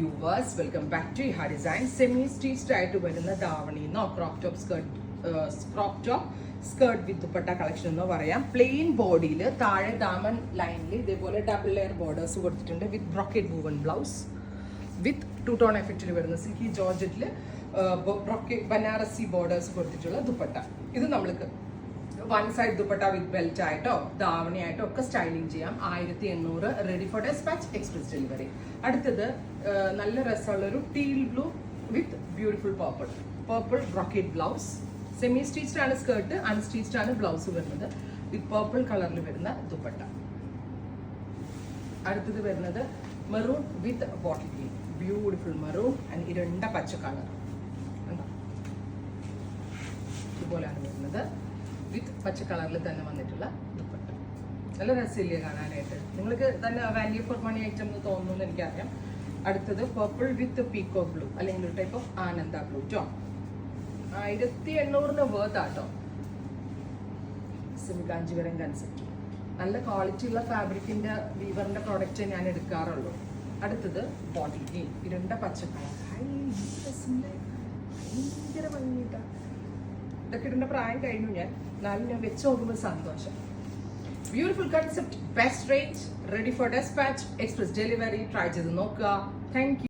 viewers, welcome back to Iha Design. Semi-stitched ആയിട്ട് വരുന്ന ധാവണിന്നോ crop top skirt വിത്ത് dupatta collection എന്നോ പറയാം. പ്ലെയിൻ ബോഡിയിൽ താഴെ ദാമൻ ലൈനിൽ ഇതേപോലെ ഡബിൾ ലെയർ ബോർഡേഴ്സ് കൊടുത്തിട്ടുണ്ട് with brocade woven blouse with two tone എഫക്റ്റിൽ വരുന്ന സിൽക്കി ജോർജറ്റിൽ ബനാറസി ബോർഡേഴ്സ് കൊടുത്തിട്ടുള്ള ദുപ്പട്ട. ഇത് നമ്മൾക്ക് one side dupatta with belt ആയിട്ടോ ധാവണി ആയിട്ടോ ഒക്കെ സ്റ്റൈലിംഗ് ചെയ്യാം. 1800 ready for dispatch express delivery. അടുത്തത് നല്ല രസമുള്ളൊരു teal blue with beautiful purple brocade blouse. Semi stitched ആണ് സ്കേർട്ട്, അൺസ്റ്റിച്ച്ഡ് ആണ് ബ്ലൗസ് വരുന്നത് വിത്ത് പേർപ്പിൾ കളറിൽ വരുന്ന ദുപ്പട്ട. അടുത്തത് വരുന്നത് maroon with bottle green, beautiful maroon and ഇരുണ്ട പച്ച കളർ. ഇതുപോലെയാണ് വരുന്നത് വിത്ത് പച്ച കളറിൽ തന്നെ വന്നിട്ടുള്ള ദുപ്പട്ട. നല്ല രസമില്ലേ കാണാനായിട്ട്? നിങ്ങൾക്ക് തന്നെ വാല്യൂ ഫോർ മണി ഐറ്റം എന്ന് തോന്നുന്നു എനിക്കറിയാം. അടുത്തത് പർപ്പിൾ വിത്ത് പീക്കോ ബ്ലൂ അല്ലെങ്കിൽ ഒരു type of Ananda blue to. 1800 വേർത്ത് ആട്ടോ. കാഞ്ചീപുരം കൺസെപ്റ്റ്. നല്ല ക്വാളിറ്റി ഉള്ള ഫാബ്രിക്കിന്റെ വീവറിന്റെ പ്രോഡക്റ്റ് ഞാൻ എടുക്കാറുള്ളൂ. അടുത്തത് ബോട്ടിൽ ഗ്രീൻ, ഇരുണ്ട പച്ച കളർ. ഭയങ്കര ഭംഗിയിട്ടാ. ഇതൊക്കെ ഇടേണ്ട പ്രായം കഴിഞ്ഞു ഞാൻ, എന്നാലും ഞാൻ വെച്ച് നോക്കുമ്പോൾ സന്തോഷം. Beautiful concept, best range, ready for dispatch express delivery. Try ചെയ്ത് നോക്കുക. Thank U.